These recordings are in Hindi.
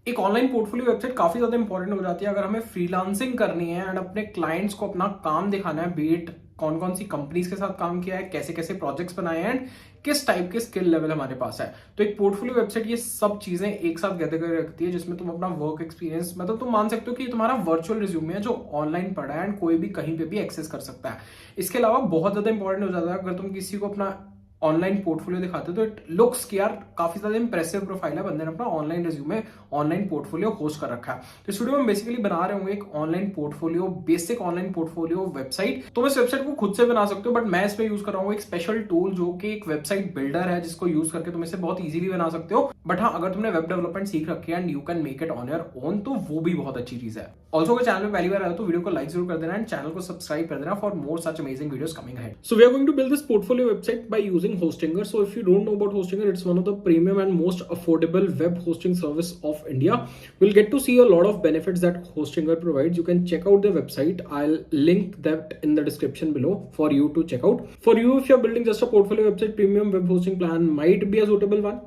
एक ऑनलाइन पोर्टफोलियो वेबसाइट काफी ज्यादा इंपॉर्टेंट हो जाती है अगर हमें फ्रीलांसिंग करनी है एंड अपने क्लाइंट्स को अपना काम दिखाना है, बीट कौन कौन सी कंपनीज के साथ काम किया है, कैसे कैसे प्रोजेक्ट्स बनाए हैं एंड किस टाइप के स्किल लेवल हमारे पास है। तो एक पोर्टफोलियो वेबसाइट ये सब चीजें एक साथ गैदर कर रखती है, जिसमें तुम अपना वर्क एक्सपीरियंस, मतलब तुम मान सकते हो कि ये तुम्हारा वर्चुअल रिज्यूमे है जो ऑनलाइन पड़ा है एंड कोई भी कहीं पे भी एक्सेस कर सकता है। इसके अलावा बहुत ज्यादा इंपॉर्टेंट हो जाता है अगर तुम किसी को अपना ऑनलाइन पोर्टफोलियो दिखाते हो तो इट लुक्स कि यार काफी ज्यादा इंप्रेसिव प्रोफाइल है, बंदे ने अपना online resume online portfolio host कर रखा है। तो इस वीडियो में बेसिकली बना रहे होंगे एक online portfolio, basic online portfolio website. तुम इस वेबसाइट को खुद से बना सकते हो, बट मैं इस पे यूज कर रहा हूँ एक स्पेशल टूल जो कि एक वेबसाइट बिल्डर है, जिसको यूज करके तुम इसे बहुत इजीली बना सकते हो। बट हाँ, अगर तुमने वेब डेवलपमेंट सीख रखी है and you can make it on your own, तो वो भी बहुत अच्छी चीज है। ऑल्सो अगर चैनल में पहली बार आया तो वीडियो को लाइक जरूर कर देना एंड चैनल को सब्सक्राइब कर देना for more such amazing videos coming ahead. So we are going to build this portfolio website by using Hostinger. So if you don't know about Hostinger, it's one of the premium and most affordable web hosting service of India. We'll get to see a lot of benefits that Hostinger provides. You can check out their website. I'll link that in the description below for you to check out. For you, if you're building just a portfolio website, premium web hosting plan might be a suitable one.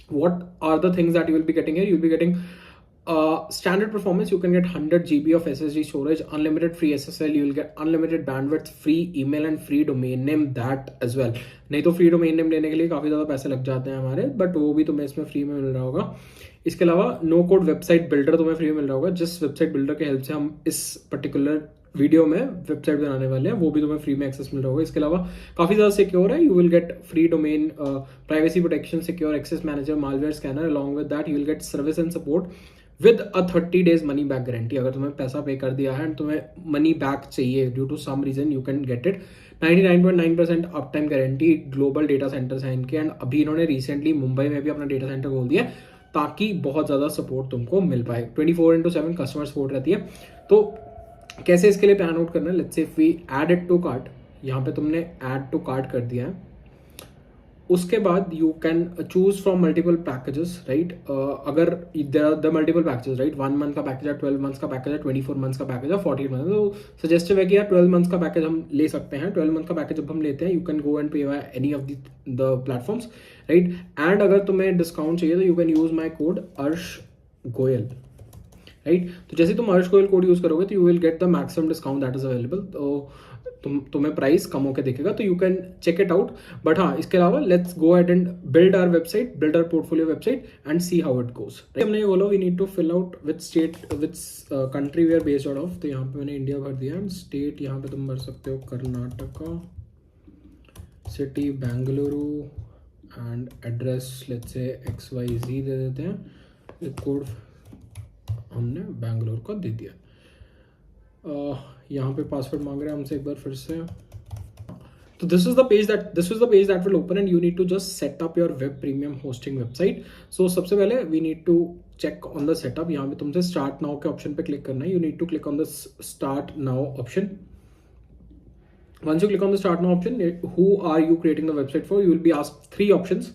What are the things that you will be getting here? You'll be getting standard performance. You can get 100 GB of SSD storage, unlimited free SSL, you will get unlimited bandwidth, free email and free domain name that as well. नहीं तो फ्री डोमेन नेम लेने के लिए काफी ज्यादा पैसे लग जाते हैं हमारे, बट वो भी तुम्हें इसमें फ्री में मिल रहा होगा। इसके अलावा नो कोड वेबसाइट बिल्डर तुम्हें फ्री में मिल रहा होगा, जिस वेबसाइट बिल्डर के हेल्प से हम इस पर्टिकुलर वीडियो में वेबसाइट बनाने वाले हैं वो भी तुम्हें फ्री में एक्सेस मिल रहा होगा। इसके अलावा काफी ज्यादा सिक्योर है, you will get free domain, privacy protection, secure access manager, malware scanner, along with that you will get service and support with a 30 days money back guarantee. अगर तुम्हें पैसा पे कर दिया है एंड तुम्हें मनी बैक चाहिए due to some reason, you can get it. 99.9% uptime guarantee, global data centres हैं इनके, एंड अभी इन्होंने रिसेंटली मुंबई में भी अपना डेटा सेंटर खोल दिया ताकि बहुत ज्यादा सपोर्ट तुमको मिल पाए। 24/7 कस्टमर सपोर्ट रहती है। तो कैसे इसके लिए प्लान आउट करना है, let's say if we add it to cart, यहाँ पे तुमने ऐड टू कार्ट कर दिया है, उसके बाद you can choose from multiple packages, right. अगर there are the multiple packages, right, 1 month का पैकेज है, 12 months का पैकेज है, 24 months का पैकेज है, 48 months। तो सजेस्टिव है कि यार 12 months का पैकेज हम ले सकते हैं। 12 month का पैकेज जब हम लेते हैं, यू कैन गो एंड पे by any of the platforms, right. And अगर तुम्हें डिस्काउंट चाहिए तो you can use my code अर्श गोयल, राइट। तो जैसे तुम अर्श गोयल कोड यूज करोगे तो you will get the maximum discount that is available. तो तुम्हें प्राइस कम होकर दिखेगा, तो you can check it out. But हाँ, इसके अलावा let's go ahead and build our website, build our portfolio website and see how it goes. हमने ये बोला we need to fill out with state, with country we are based out of. तो यहाँ पे मैंने इंडिया भर दिया, स्टेट यहाँ पे तुम भर सकते हो Karnataka, city Bengaluru and address let's say XYZ दे देते हैं। कोड हमने बेंगलुरु का दे दिया। यहाँ पे पासवर्ड मांग रहे हैं हमसे एक बार फिर से। तो this is the page that will open and you need to just set up your web premium hosting website. So सबसे पहले we need to check on the setup. यहाँ पे तुमसे स्टार्ट नाउ के ऑप्शन पे क्लिक करना है। You need to click on the start now option. Once you click on the start now option, who are you creating the website for, you will be asked 3 options.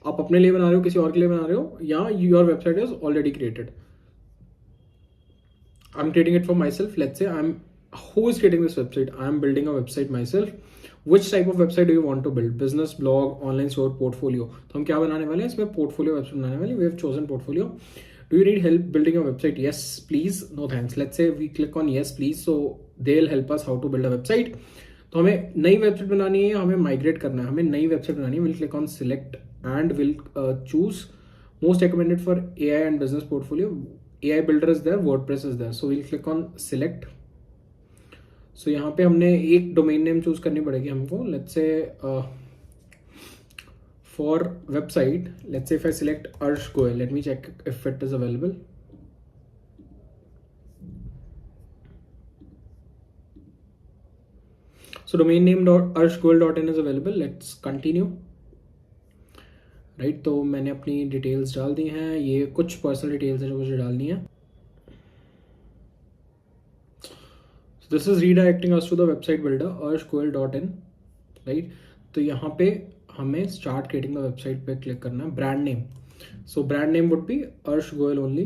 आप अपने लिए बना रहे हो, किसी और के लिए बना रहे हो, या your website is already created. I'm creating it for myself. Let's say who is creating this website? I'm building a website myself. Which type of website do you want to build? Business, blog, online store, portfolio. तो हम क्या बनाने वाले हैं इसमें? पोर्टफोलियो वेबसाइट बनाने वाले। We have chosen portfolio. Do you need help building a website? Yes, please. No, thanks. Let's say we click on yes, please. So they'll help us how to build a website. तो हमें नई वेबसाइट बनानी है, हमें माइग्रेट करना है, हमें नई वेबसाइट बनानी है। We'll click on select and we'll choose most recommended for AI and business portfolio. AI builder is there, WordPress is there. So we'll click on select. So यहाँ पे हमने एक डोमेन नेम चूज करनी पड़ेगी हमको। Let's say for website, let's say if I select Arsh Goel, let me check if it is available. So domain name arshgoel.in is available. Let's continue. Right, तो मैंने अपनी डिटेल्स डाल दी हैं। ये कुछ पर्सनल डिटेल्स है जो मुझे डालनी है। This is redirecting us to the website builder arshgoel.in, right. तो यहाँ पे हमें स्टार्ट क्रिएटिंग द वेबसाइट पे क्लिक करना है। Brand name, so brand name would be Arsh Goel only,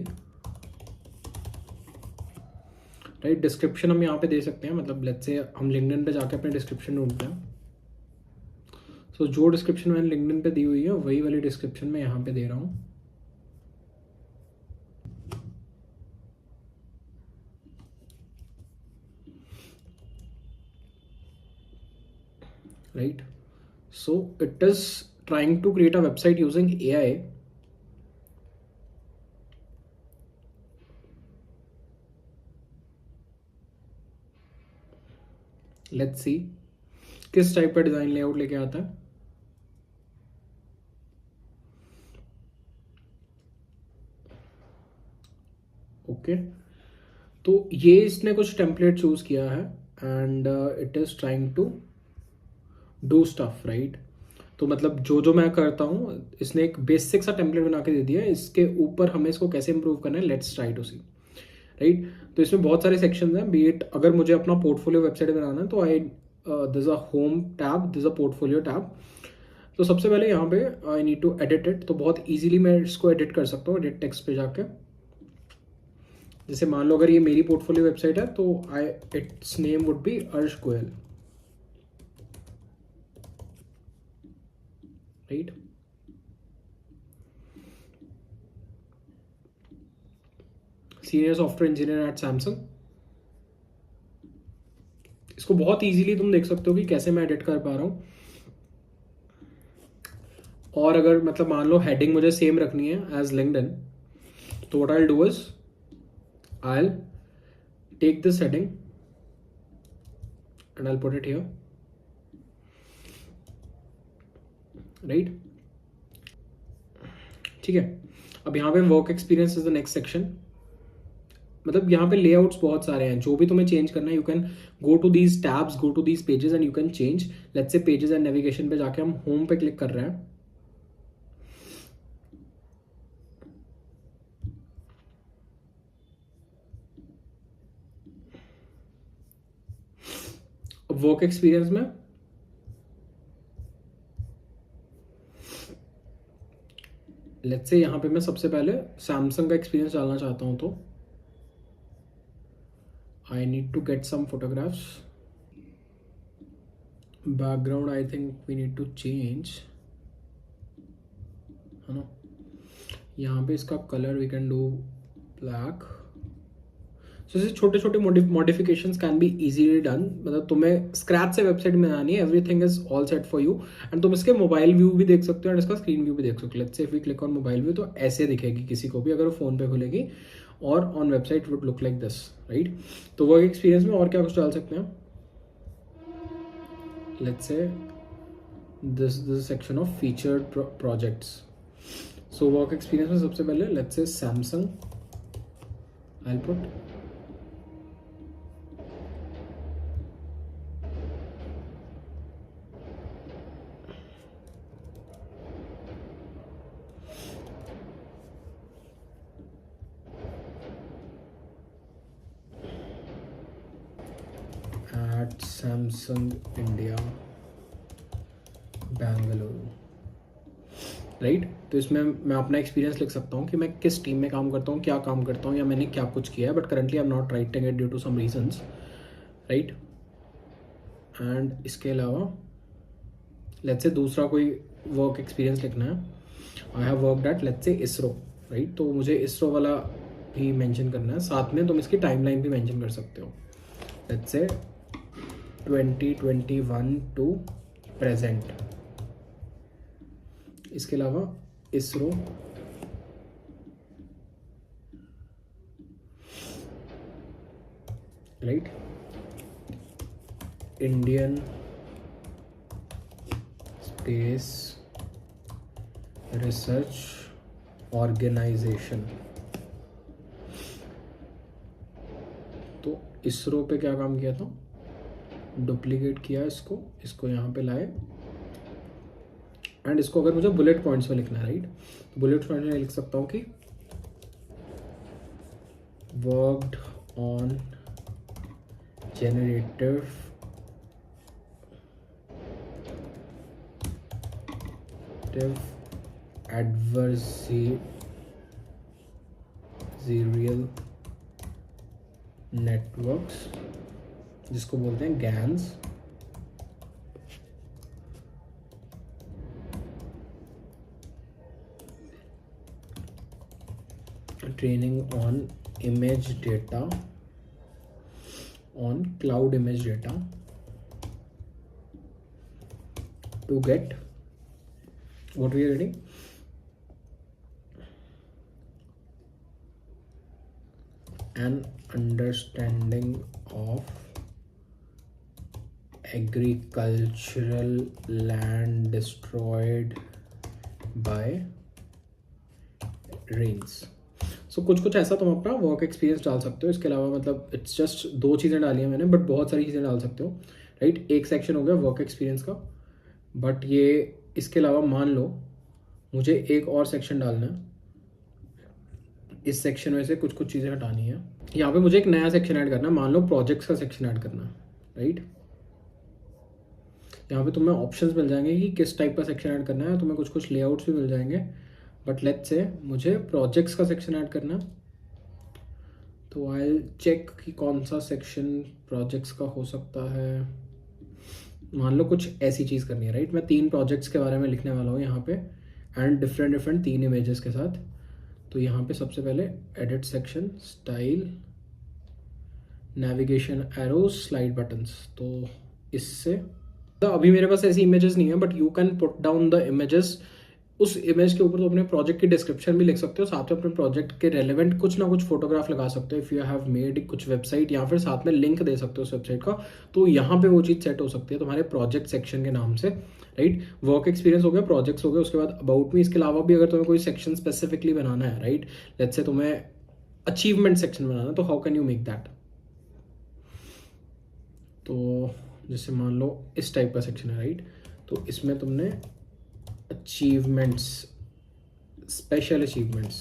right. Description हम यहाँ पे दे सकते हैं, मतलब लेट्स से हम लिंक्डइन पे जाके अपने डिस्क्रिप्शन ढूंढते हैं। तो जो डिस्क्रिप्शन मैंने लिंक्डइन पे दी हुई है वही वाली डिस्क्रिप्शन मैं यहाँ पे दे रहा हूँ। right? So it is trying to create a website using AI. Let's see किस टाइप का डिजाइन लेआउट लेके आता है. ओके, तो ये इसने कुछ टेम्पलेट चूज किया है and it is trying to do stuff, right? तो मतलब जो मैं करता हूँ, इसने एक बेसिक सा टेम्पलेट बना के दे दिया है. इसके ऊपर हमें इसको कैसे इंप्रूव करना है, let's try to see, right? तो इसमें बहुत सारे सेक्शंस हैं. बी इट अगर मुझे अपना पोर्टफोलियो वेबसाइट बनाना है तो this a home tab, this a portfolio tab. तो सबसे पहले यहाँ पे I need to edit it. तो बहुत इजीली मैं इसको एडिट कर सकता हूँ एडिट टेक्स्ट पे जाके. जैसे मान लो अगर ये मेरी पोर्टफोलियो वेबसाइट है तो it's name would be Arsh Goel, right? Senior software engineer at Samsung. इसको बहुत इजीली तुम देख सकते हो कि कैसे मैं एडिट कर पा रहा हूँ. और अगर मतलब मान लो हेडिंग मुझे सेम रखनी है एज लिंक्डइन, तो what I will do is I'll take this heading and I'll put it here, right? ठीक है. अब यहाँ पे work experience is the next section. मतलब यहाँ पे लेआउट्स बहुत सारे हैं. जो भी तुम्हें चेंज करना है you can go to these tabs, go to these pages and you can change. Let's say pages and navigation पे जाके हम होम पे क्लिक कर रहे हैं. वर्क एक्सपीरियंस में लेट्स से यहाँ पे मैं सबसे पहले सैमसंग का एक्सपीरियंस डालना चाहता हूँ. तो I need to get some photographs. Background I think we need to change, है ना? यहाँ पे इसका colour we can do black. So ऐसे छोटे छोटे modifications can be easily done. मतलब तुम्हें स्क्रैच से वेबसाइट में आनी है, everything is all set for you. And तुम इसके मोबाइल व्यू भी देख सकते हो एंड इसका स्क्रीन व्यू भी देख सकते हो. Let's say if we click on mobile view तो ऐसे दिखेगी किसी को भी अगर वो फोन पे खुलेगी, और on website would look like this, right? तो वर्क एक्सपीरियंस में और क्या कुछ डाल सकते हैं. Let's say this section of featured projects. So work experience में सबसे पहले let's say Samsung I will put. at Samsung India Bengaluru, right? तो इसमें मैं अपना एक्सपीरियंस लिख सकता हूँ कि मैं किस टीम में काम करता हूँ, क्या काम करता हूँ, या मैंने क्या कुछ किया है. But currently I am not writing it due to some reasons, right? And इसके अलावा लेट्स से दूसरा कोई वर्क एक्सपीरियंस लिखना है. I have worked eight let's say ISRO, right? तो मुझे इसरो वाला भी मेंशन करना है. साथ में तुम इसकी टाइमलाइन भी मेंशन कर सकते हो. लेट्स से 2021 टू प्रेजेंट. इसके अलावा ISRO, right? Indian Space Research Organisation. तो इसरो पे क्या काम किया था, डुप्लीकेट किया इसको यहाँ पे लाए. एंड इसको अगर मुझे बुलेट पॉइंट्स में लिखना है, राइट? तो बुलेट पॉइंट में लिख सकता हूँ कि worked on generative adversarial networks, जिसको बोलते हैं GANs. Training on image data, on cloud image data. to get what we are getting. An understanding of agricultural land destroyed by rains. सो कुछ ऐसा तुम अपना वर्क एक्सपीरियंस डाल सकते हो. इसके अलावा मतलब इट्स जस्ट 2 चीज़ें डाली हैं मैंने, बट बहुत सारी चीज़ें डाल सकते हो, राइट. एक सेक्शन हो गया वर्क एक्सपीरियंस का, बट ये इसके अलावा मान लो मुझे एक और सेक्शन डालना है. इस सेक्शन में से कुछ चीज़ें हटानी है. यहाँ पे मुझे एक नया सेक्शन ऐड करना है. मान लो प्रोजेक्ट्स का सेक्शन ऐड करना है, राइट. यहाँ पे तुम्हें ऑप्शंस मिल जाएंगे कि किस टाइप का सेक्शन ऐड करना है. तुम्हें कुछ लेआउट्स भी मिल जाएंगे, बट लेट्स से मुझे प्रोजेक्ट्स का सेक्शन ऐड करना है. तो आई चेक कि कौन सा सेक्शन प्रोजेक्ट्स का हो सकता है. मान लो कुछ ऐसी चीज़ करनी है, राइट. मैं 3 प्रोजेक्ट्स के बारे में लिखने वाला हूँ यहाँ पे, एंड डिफरेंट 3 इमेजेस के साथ. तो यहाँ पे सबसे पहले edit section, style, navigation arrows, slide buttons. तो इससे तो अभी मेरे पास ऐसी इमेजेस नहीं है, but you can put down the images. उस इमेज के ऊपर तो अपने प्रोजेक्ट की डिस्क्रिप्शन भी लिख सकते हो, साथ में अपने प्रोजेक्ट के रेलेवेंट कुछ ना कुछ फोटोग्राफ लगा सकते हो. इफ़ यू हैव मेड कुछ वेबसाइट, या फिर साथ में लिंक दे सकते हो उस वेबसाइट का. तो यहाँ पे वो चीज़ सेट हो सकती है तुम्हारे प्रोजेक्ट सेक्शन के नाम से, राइट. वर्क एक्सपीरियंस हो गया, प्रोजेक्ट्स हो गए, उसके बाद अबाउट मी. इसके अलावा भी अगर तुम्हें कोई सेक्शन स्पेसिफिकली बनाना है, राइट, लेट्स से तुम्हें अचीवमेंट सेक्शन बनाना है, तो how can you make that. तो जैसे मान लो इस टाइप का सेक्शन है, राइट. तो इसमें तुमने achievements, special achievements,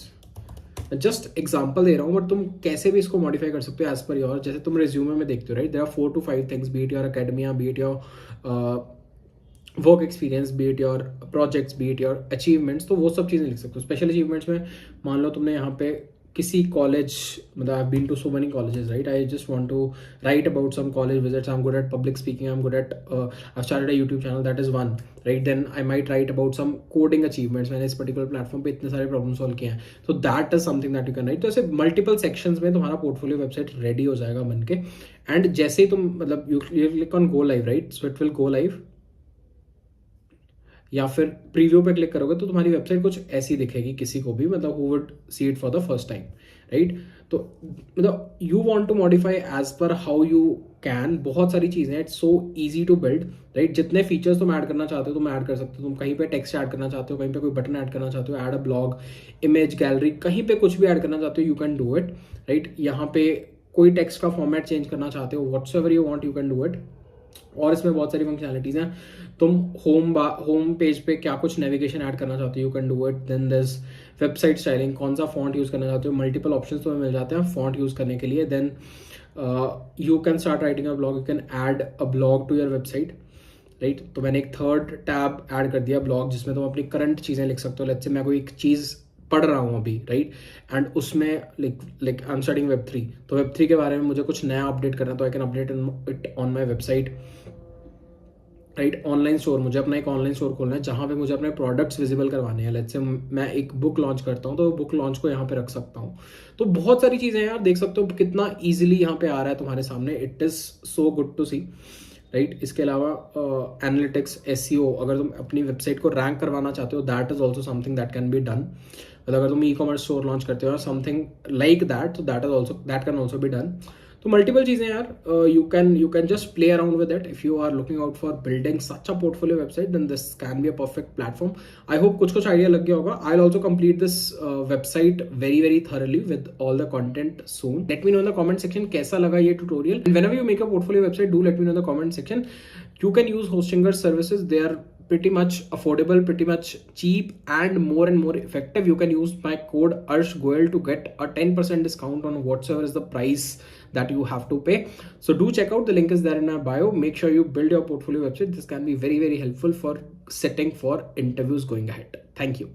just example दे रहा हूँ, बट तुम कैसे भी इसको मॉडिफाई कर सकते हो एज पर योर. जैसे तुम रिज्यूमे में देखते हो, right, there are 4 to 5 things, be it your academia, be it your work experience, be it your projects, be it your achievements. तो वो सब चीज़ें लिख सकते हो. स्पेशल अचीवमेंट्स में मान लो तुमने यहाँ पे किसी कॉलेज, मतलब I have been to so many colleges, right. I just want to write about some college visits. I am good at public speaking, I am good at, I have started a YouTube channel, that is one, right. Then I might write about some coding achievements. मैंने इस पर्टिकुलर प्लेटफॉर्म पे इतने सारे प्रॉब्लम सॉल्व किए हैं. तो that is something that you can write. तो ऐसे मल्टीपल सेक्शंस में तुम्हारा पोर्टफोलियो वेबसाइट रेडी हो जाएगा बन के. एंड जैसे ही तुम मतलब you click on go live, right, so it will go live, या फिर प्रीव्यू पे क्लिक करोगे तो तुम्हारी वेबसाइट कुछ ऐसी दिखेगी किसी को भी, मतलब who would see it for the first time, right. तो मतलब you want to modify as per how you can. बहुत सारी चीज़ें, it's so easy to build, right. जितने फीचर्स तुम ऐड करना चाहते हो तुम ऐड कर सकते हो. तुम कहीं पे टेक्स्ट ऐड करना चाहते हो, कहीं पे कोई बटन ऐड करना चाहते हो, add a blog, image gallery, कहीं पे कुछ भी ऐड करना चाहते हो, you can do it, right. यहाँ पे कोई टेक्स्ट का फॉर्मेट चेंज करना चाहते हो, whatsoever you want you can do it. और इसमें बहुत सारी फंक्शनैलिटीज हैं. तुम होम पेज पे क्या कुछ नेविगेशन ऐड करना चाहते हो, you can do it. Then this website styling, कौन सा फॉन्ट यूज़ करना चाहते हो, मल्टीपल ऑप्शंस तुम्हें मिल जाते हैं फॉन्ट यूज़ करने के लिए. Then you can start writing a blog, you can add a blog to your website, right. तो मैंने एक 3rd टैब ऐड कर दिया, ब्लॉग, जिसमें तुम अपनी करंट चीज़ें लिख सकते हो. लेट्स से मैं कोई एक चीज़ पढ़ रहा हूँ अभी, राइट, एंड उसमें like I am studying Web3, तो Web3 के बारे में मुझे कुछ नया अपडेट करना है, तो I can update it on my website, right. Online store, मुझे अपना एक ऑनलाइन स्टोर खोलना है जहाँ पे मुझे अपने प्रोडक्ट्स विजिबल करवाने हैं. लेट्स से मैं एक बुक लॉन्च करता हूँ, तो बुक लॉन्च को यहाँ पे रख सकता हूँ. तो बहुत सारी चीज़ें यार, देख सकते हो कितना ईजिली यहाँ पे आ रहा है तुम्हारे सामने. It is so good to see, right. इसके अलावा एनालिटिक्स, SEO, अगर तुम अपनी वेबसाइट को रैंक करवाना चाहते हो, that is also something that can be done. मतलब अगर तुम ई-कॉमर्स स्टोर लॉन्च करते हो समथिंग लाइक दैट, तो that can also be done. तो मल्टीपल चीज़ें यार, you can just play around with it. If you are looking out for building such a portfolio website, then this can be a perfect platform. I hope कुछ आइडिया लग गया होगा. I will also complete this website very thoroughly with all the content soon. Let me know in the comment section कैसा लगा ये tutorial. Whenever you make a portfolio website, do let me know in the comment section. You can use Hostinger services. They are pretty much affordable, pretty much cheap, and more effective. You can use my code ARSHGOEL to get a 10% discount on whatsoever is the price that you have to pay. So do check out. The link is there in my bio. Make sure you build your portfolio website. This can be very helpful for setting for interviews going ahead. Thank you.